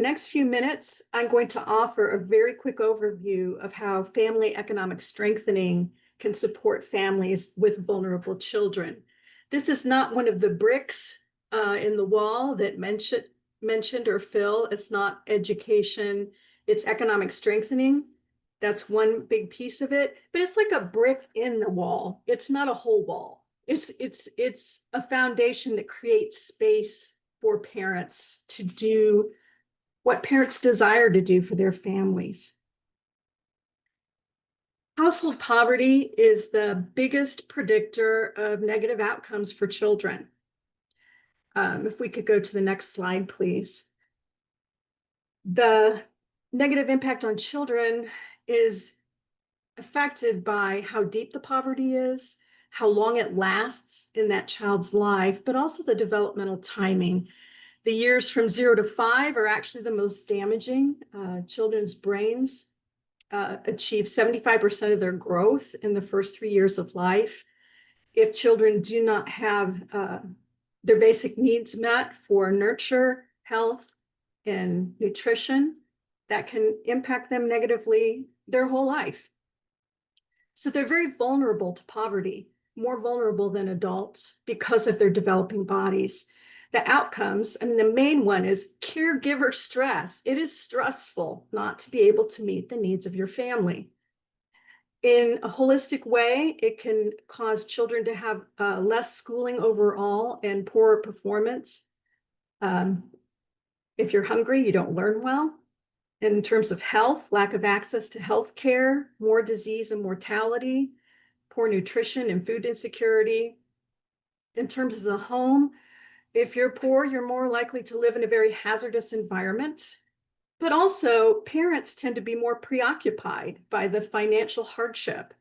next few minutes, I'm going to offer a very quick overview of how family economic strengthening can support families with vulnerable children. This is not one of the bricks in the wall that mentioned or Phil. It's not education, it's economic strengthening. That's one big piece of it, but it's like a brick in the wall. It's not a whole wall. It's a foundation that creates space for parents to do what parents desire to do for their families. Household poverty is the biggest predictor of negative outcomes for children. If we could go to the next slide, please. The negative impact on children is affected by how deep the poverty is, how long it lasts in that child's life, but also the developmental timing. The years from 0 to 5 are actually the most damaging. Children's brains achieve 75% of their growth in the first 3 years of life. If children do not have their basic needs met for nurture, health, and nutrition, that can impact them negatively their whole life. So they're very vulnerable to poverty, more vulnerable than adults because of their developing bodies. The outcomes, I mean, the main one is caregiver stress. It is stressful not to be able to meet the needs of your family. In a holistic way, it can cause children to have less schooling overall and poorer performance. If you're hungry, you don't learn well. In terms of health, lack of access to health care, more disease and mortality, poor nutrition and food insecurity. In terms of the home, if you're poor, you're more likely to live in a very hazardous environment. But also, parents tend to be more preoccupied by the financial hardship.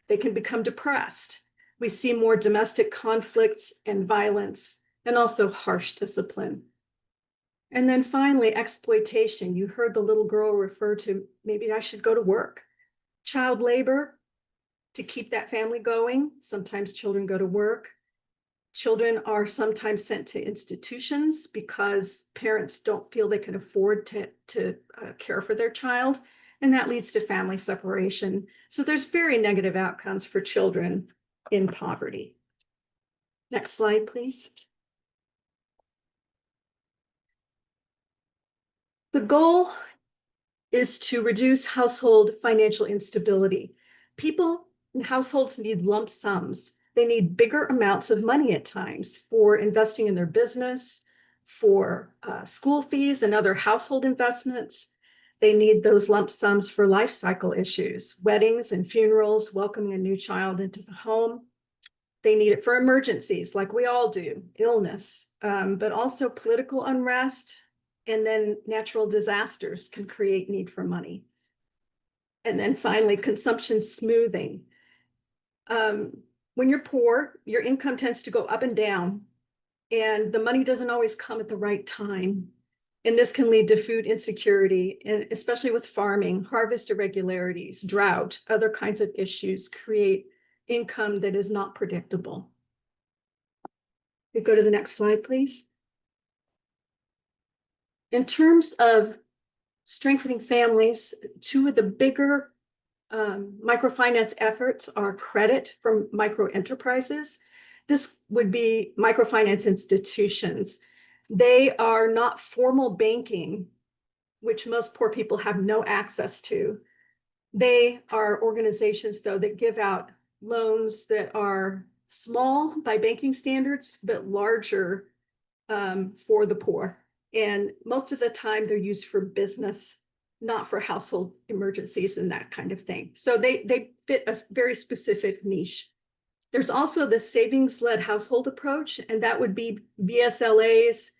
They can become depressed. We see more domestic conflicts and violence, and also harsh discipline. And then finally, exploitation. You heard the little girl refer to, maybe I should go to work. Child labor to keep that family going. Sometimes children go to work. Children are sometimes sent to institutions because parents don't feel they can afford to care for their child, and that leads to family separation. So there's very negative outcomes for children in poverty. Next slide, please. The goal is to reduce household financial instability. People in households need lump sums. They need bigger amounts of money at times for investing in their business, for school fees and other household investments. They need those lump sums for life cycle issues, weddings and funerals, welcoming a new child into the home. They need it for emergencies like we all do, illness, but also political unrest, and then natural disasters can create need for money. And then finally, consumption smoothing. When you're poor, your income tends to go up and down, and the money doesn't always come at the right time. And this can lead to food insecurity, and especially with farming, harvest irregularities, drought, other kinds of issues create income that is not predictable. We go to the next slide, please. In terms of strengthening families, two of the bigger microfinance efforts are credit from micro enterprises. This would be microfinance institutions. They are not formal banking, which most poor people have no access to. They are organizations, though, that give out loans that are small by banking standards, but larger for the poor. And most of the time they're used for business, not for household emergencies and that kind of thing. So they fit a very specific niche. There's also the savings-led household approach, and that would be VSLAs,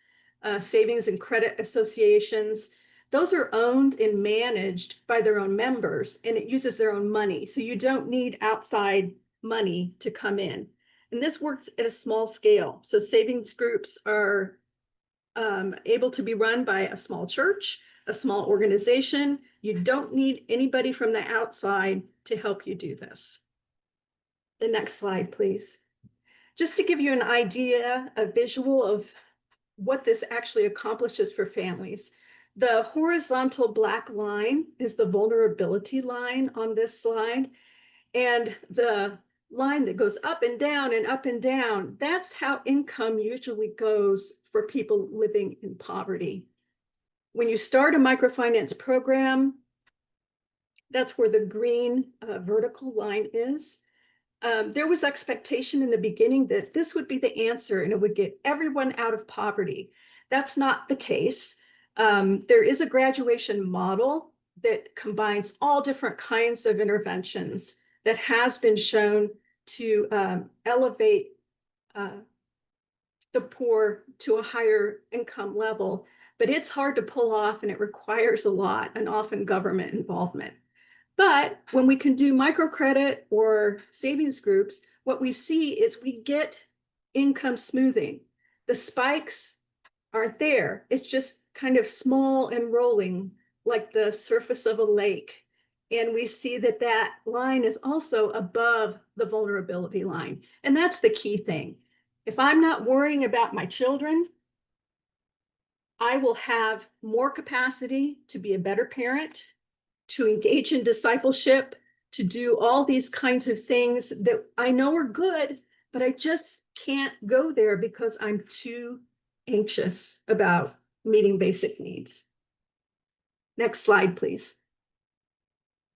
savings and credit associations. Those are owned and managed by their own members, and it uses their own money. So you don't need outside money to come in. And this works at a small scale. So savings groups are able to be run by a small church, a small organization. You don't need anybody from the outside to help you do this. The next slide, please. Just to give you an idea, a visual of what this actually accomplishes for families. The horizontal black line is the vulnerability line on this slide. And the line that goes up and down and up and down, that's how income usually goes for people living in poverty. When you start a microfinance program, that's where the green vertical line is. There was expectation in the beginning that this would be the answer and it would get everyone out of poverty. That's not the case. There is a graduation model that combines all different kinds of interventions that has been shown to elevate the poor to a higher income level, but it's hard to pull off and it requires a lot and often government involvement. But when we can do microcredit or savings groups, what we see is we get income smoothing. The spikes aren't there. It's just kind of small and rolling like the surface of a lake. And we see that that line is also above the vulnerability line. And that's the key thing. If I'm not worrying about my children, I will have more capacity to be a better parent, to engage in discipleship, to do all these kinds of things that I know are good, but I just can't go there because I'm too anxious about meeting basic needs. Next slide, please.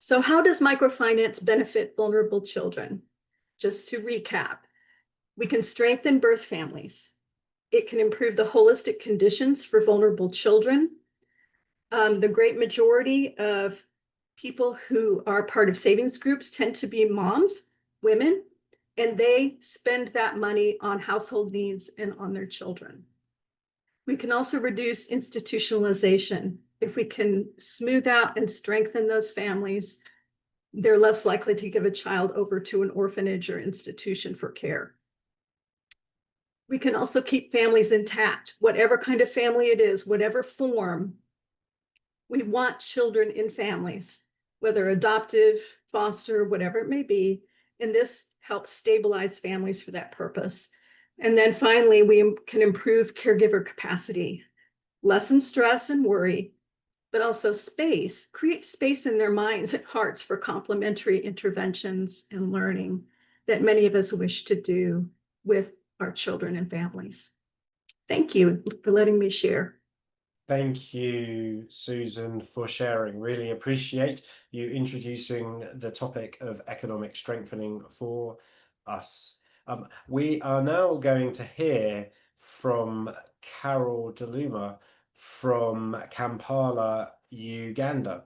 So how does microfinance benefit vulnerable children? Just to recap, we can strengthen birth families. It can improve the holistic conditions for vulnerable children. The great majority of people who are part of savings groups tend to be moms, women, and they spend that money on household needs and on their children. We can also reduce institutionalization. If we can smooth out and strengthen those families, they're less likely to give a child over to an orphanage or institution for care. We can also keep families intact, whatever kind of family it is, whatever form. We want children in families, whether adoptive, foster, whatever it may be, and this helps stabilize families for that purpose. And then finally, we can improve caregiver capacity, lessen stress and worry, but also space, create space in their minds and hearts for complementary interventions and learning that many of us wish to do with our children and families. Thank you for letting me share. Thank you, Susan, for sharing. Really appreciate you introducing the topic of economic strengthening for us. We are now going to hear from Carol Talima from Kampala, Uganda.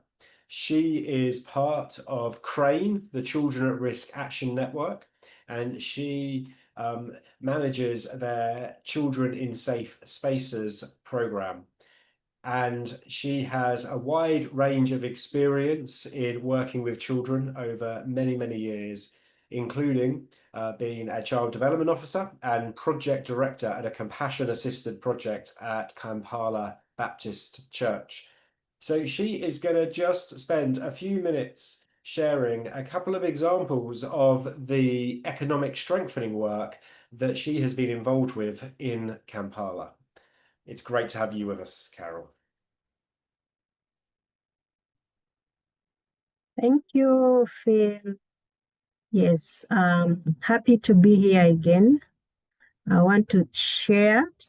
She is part of CRANE, the Children at Risk Action Network, and she manages their Children in Safe Spaces program. And she has a wide range of experience in working with children over many, many years, including being a child development officer and project director at a compassion assisted project at Kampala Baptist Church. So she is going to just spend a few minutes sharing a couple of examples of the economic strengthening work that she has been involved with in Kampala. It's great to have you with us, Carol. Thank you, Phil. Yes, happy to be here again. I want to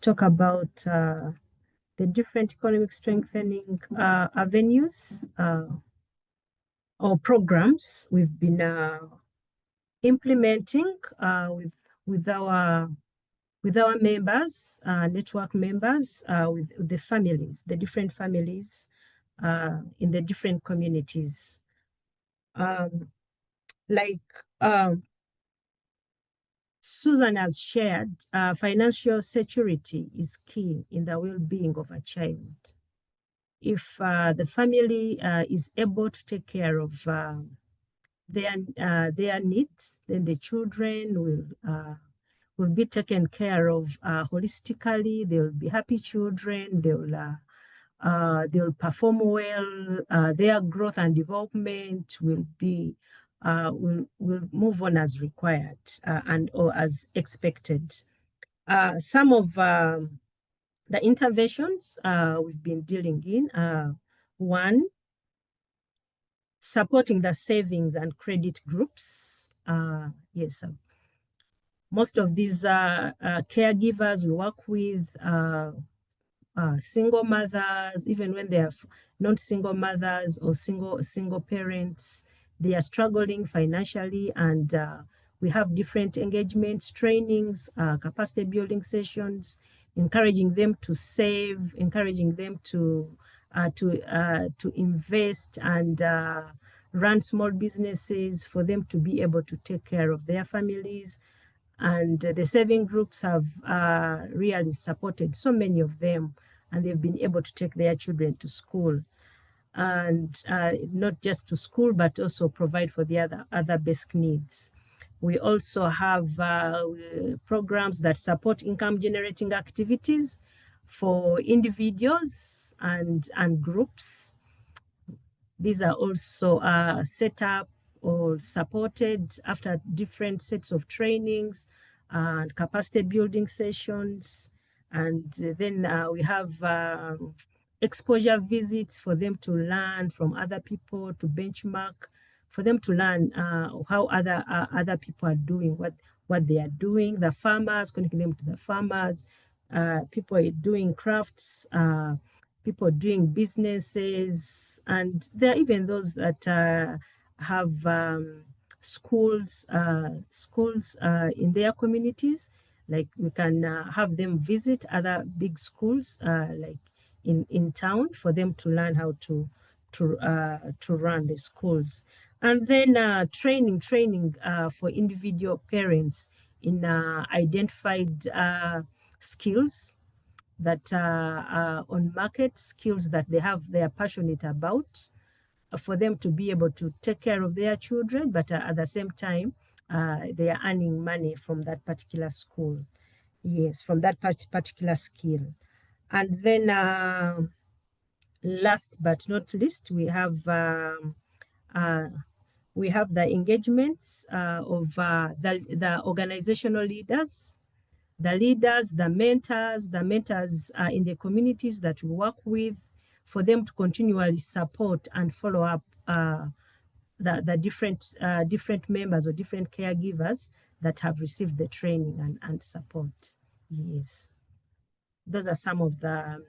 talk about the different economic strengthening avenues or programs we've been implementing with our members, network members, with the families, the different families in the different communities. Susan has shared, financial security is key in the well-being of a child. If the family is able to take care of their needs, then the children will be taken care of holistically. They will be happy children. They'll perform well. Their growth and development will move on as required or as expected. Some of the interventions we've been dealing in. One, supporting the savings and credit groups. Yes, most of these caregivers we work with single mothers, even when they are not single mothers or single parents, they are struggling financially, and we have different engagements, trainings, capacity building sessions, encouraging them to save, encouraging them to invest and run small businesses for them to be able to take care of their families. And the saving groups have really supported so many of them, and they've been able to take their children to school, and not just to school, but also provide for the other basic needs. We also have programs that support income generating activities for individuals and groups. These are also set up or supported after different sets of trainings and capacity building sessions. And then we have exposure visits for them to learn from other people, to benchmark, for them to learn how other people are doing, what they are doing, the farmers, connecting them to the farmers, people are doing crafts, people doing businesses, and there are even those that have schools in their communities. Like we can have them visit other big schools like in town for them to learn how to run the schools. And then training for individual parents in identified skills that are on market, skills that they are passionate about, for them to be able to take care of their children, but at the same time, they are earning money from that particular school. Yes, from that particular skill. And then last but not least, we have the engagements of the organizational leaders, the mentors in the communities that we work with, for them to continually support and follow up the different members or different caregivers that have received the training and support. Yes, those are some of the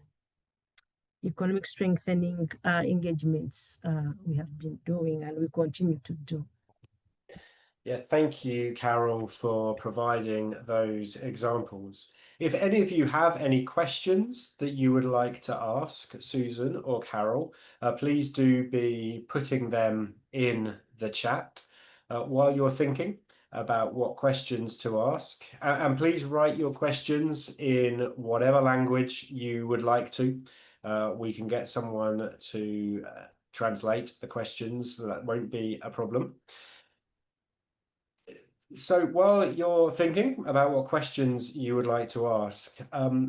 economic strengthening engagements we have been doing and we continue to do. Yeah, thank you, Carol, for providing those examples. If any of you have any questions that you would like to ask Susan or Carol, please do be putting them in the chat while you're thinking about what questions to ask. And please write your questions in whatever language you would like to. We can get someone to translate the questions, so that won't be a problem. So while you're thinking about what questions you would like to ask,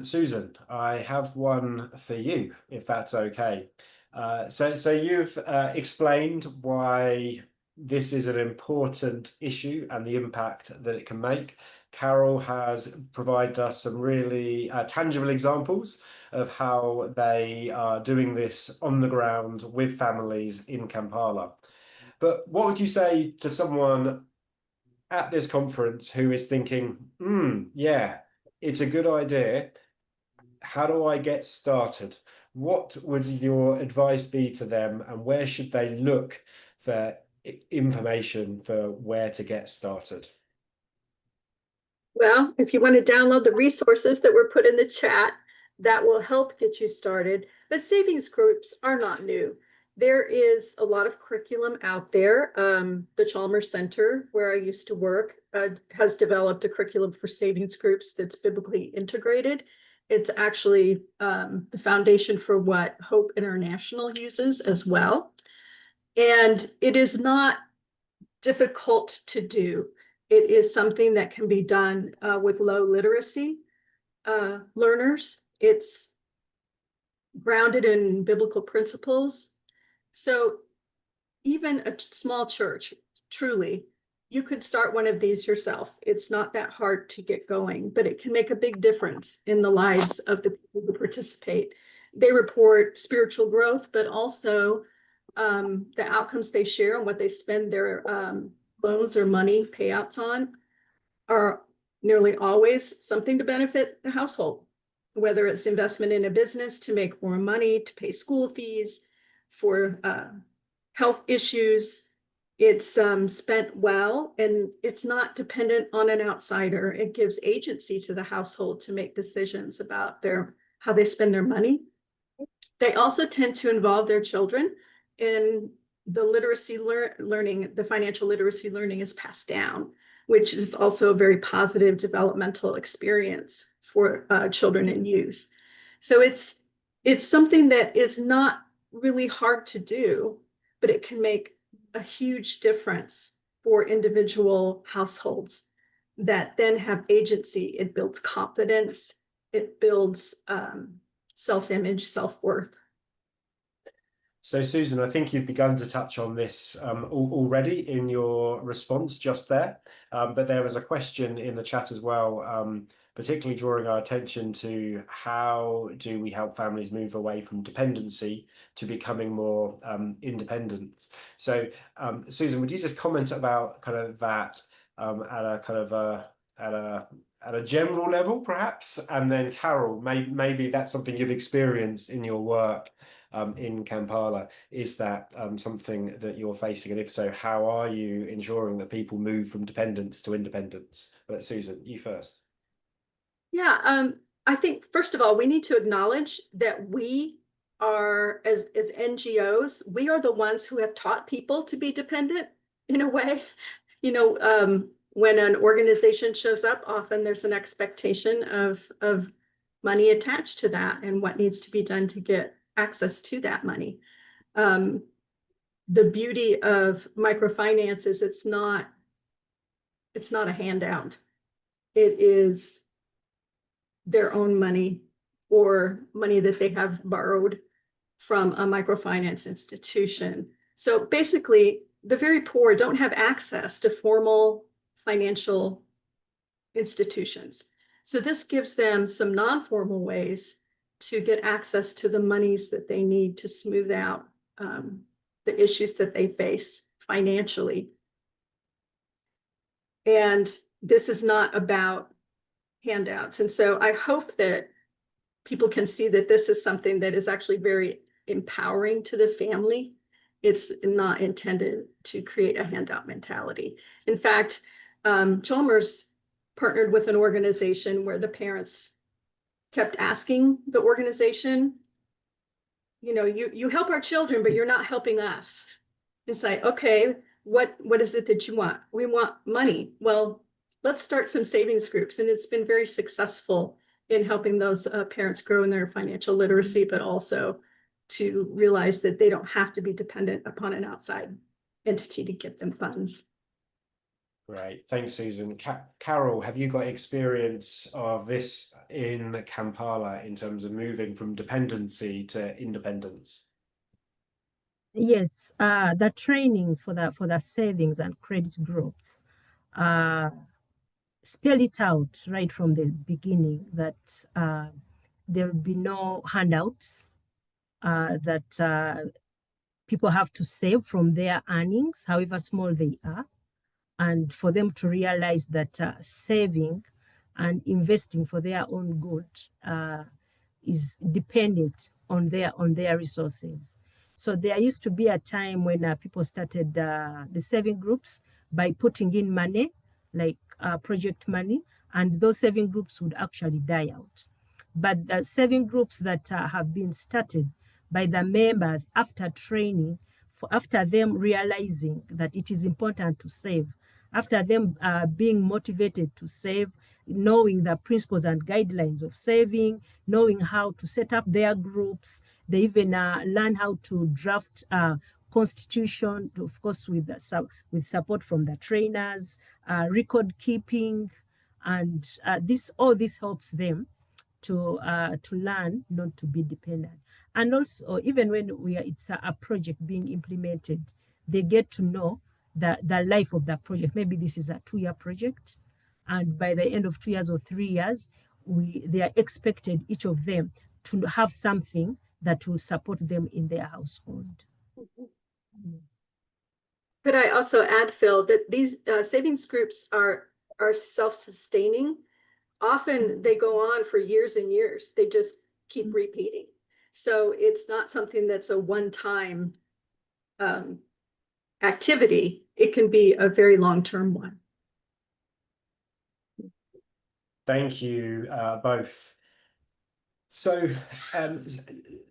Susan, I have one for you, if that's okay. So you've explained why this is an important issue and the impact that it can make. Carol has provided us some really tangible examples of how they are doing this on the ground with families in Kampala. But what would you say to someone at this conference who is thinking, yeah, it's a good idea. How do I get started? What would your advice be to them, and where should they look for information for where to get started? Well, if you want to download the resources that were put in the chat, that will help get you started. But savings groups are not new. There is a lot of curriculum out there. The Chalmers Center, where I used to work, has developed a curriculum for savings groups that's biblically integrated. It's actually the foundation for what Hope International uses as well. And it is not difficult to do. It is something that can be done with low literacy learners. It's grounded in biblical principles. So even a small church, truly, you could start one of these yourself. It's not that hard to get going, but it can make a big difference in the lives of the people who participate. They report spiritual growth, but also the outcomes they share and what they spend their loans or money payouts on are nearly always something to benefit the household, whether it's investment in a business to make more money, to pay school fees, for health issues. It's spent well, and it's not dependent on an outsider. It gives agency to the household to make decisions about how they spend their money. They also tend to involve their children in the literacy learning. The financial literacy learning is passed down, which is also a very positive developmental experience for children and youth. So it's something that is not really hard to do, but it can make a huge difference for individual households that then have agency. It builds confidence. It builds self-image, self-worth. So, Susan, I think you've begun to touch on this already in your response just there, but there was a question in the chat as well, particularly drawing our attention to how do we help families move away from dependency to becoming more independent. So, Susan, would you just comment about kind of that at a kind of at a general level, perhaps? And then, Carol, maybe that's something you've experienced in your work in Kampala. Is that something that you're facing? And if so, how are you ensuring that people move from dependence to independence? But Susan, you first. Yeah, I think, first of all, we need to acknowledge that we are, as NGOs, we are the ones who have taught people to be dependent in a way. You know, when an organization shows up, often there's an expectation of money attached to that and what needs to be done to get access to that money. The beauty of microfinance is it's not a handout. It is their own money or money that they have borrowed from a microfinance institution. So basically, the very poor don't have access to formal financial institutions. So this gives them some non-formal ways to get access to the monies that they need to smooth out the issues that they face financially. And this is not about handouts. And so I hope that people can see that this is something that is actually very empowering to the family. It's not intended to create a handout mentality. In fact, Chalmers partnered with an organization where the parents kept asking the organization, you know, you help our children, but you're not helping us. It's like, okay, what is it that you want? We want money. Well, let's start some savings groups. And it's been very successful in helping those parents grow in their financial literacy, but also to realize that they don't have to be dependent upon an outside entity to get them funds. Great, thanks, Susan. Carol, have you got experience of this in Kampala in terms of moving from dependency to independence? Yes, the trainings for the savings and credit groups spell it out right from the beginning that there will be no handouts, that people have to save from their earnings, however small they are, and for them to realize that saving and investing for their own good is dependent on their resources. So there used to be a time when people started the saving groups by putting in money, like project money, and those saving groups would actually die out. But the saving groups that have been started by the members after training, after them realizing that it is important to save, after them being motivated to save, knowing the principles and guidelines of saving, knowing how to set up their groups, they even learn how to draft constitution, of course, with support from the trainers, record keeping, and all this helps them to learn not to be dependent. And also, even when it's a project being implemented, they get to know the life of that project. Maybe this is a 2-year project, and by the end of 2 years or 3 years, they are expected, each of them, to have something that will support them in their household. Could I also add, Phil, that these savings groups are self-sustaining. Often they go on for years and years. They just keep repeating. So it's not something that's a one-time activity. It can be a very long-term one. Thank you both. So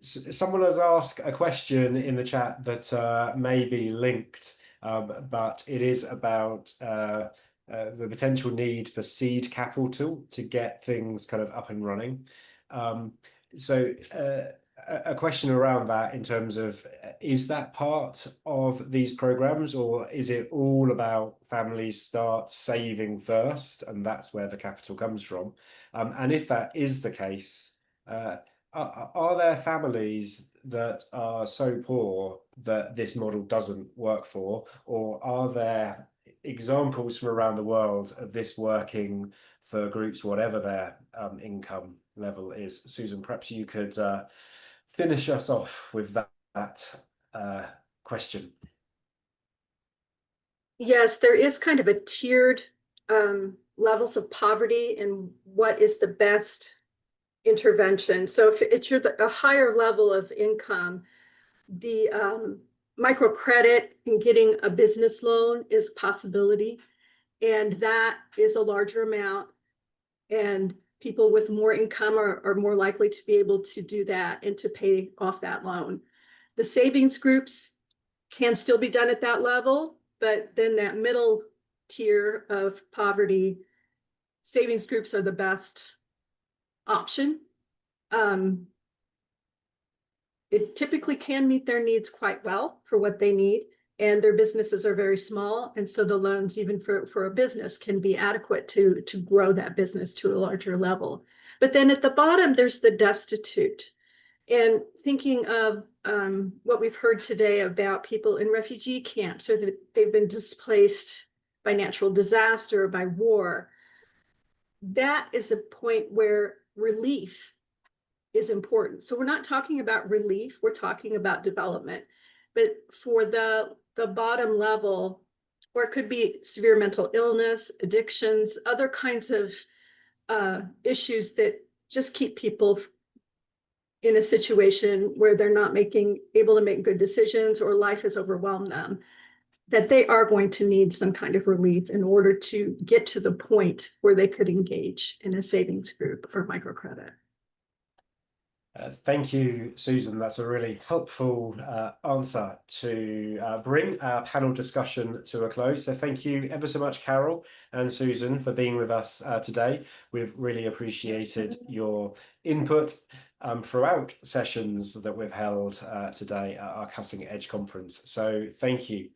someone has asked a question in the chat that may be linked, but it is about the potential need for seed capital to get things kind of up and running. So a question around that in terms of, is that part of these programs, or is it all about families start saving first and that's where the capital comes from? And if that is the case, are there families that are so poor that this model doesn't work for, or are there examples from around the world of this working for groups, whatever their income level is? Susan, perhaps you could finish us off with that question. Yes, there is kind of a tiered levels of poverty and what is the best intervention. So if you're a higher level of income, the microcredit and getting a business loan is a possibility, and that is a larger amount, and people with more income are more likely to be able to do that and to pay off that loan. The savings groups can still be done at that level, but then that middle tier of poverty, savings groups are the best option. It typically can meet their needs quite well for what they need, and their businesses are very small, and so the loans, even for a business, can be adequate to grow that business to a larger level. But then at the bottom, there's the destitute. And thinking of what we've heard today about people in refugee camps, or that they've been displaced by natural disaster or by war, that is a point where relief is important. So we're not talking about relief, we're talking about development. But for the bottom level, or it could be severe mental illness, addictions, other kinds of issues that just keep people in a situation where they're not able to make good decisions, or life has overwhelmed them, that they are going to need some kind of relief in order to get to the point where they could engage in a savings group or microcredit. Thank you, Susan. That's a really helpful answer to bring our panel discussion to a close. So thank you ever so much, Carol and Susan, for being with us today. We've really appreciated your input throughout sessions that we've held today at our Cutting Edge conference. So thank you.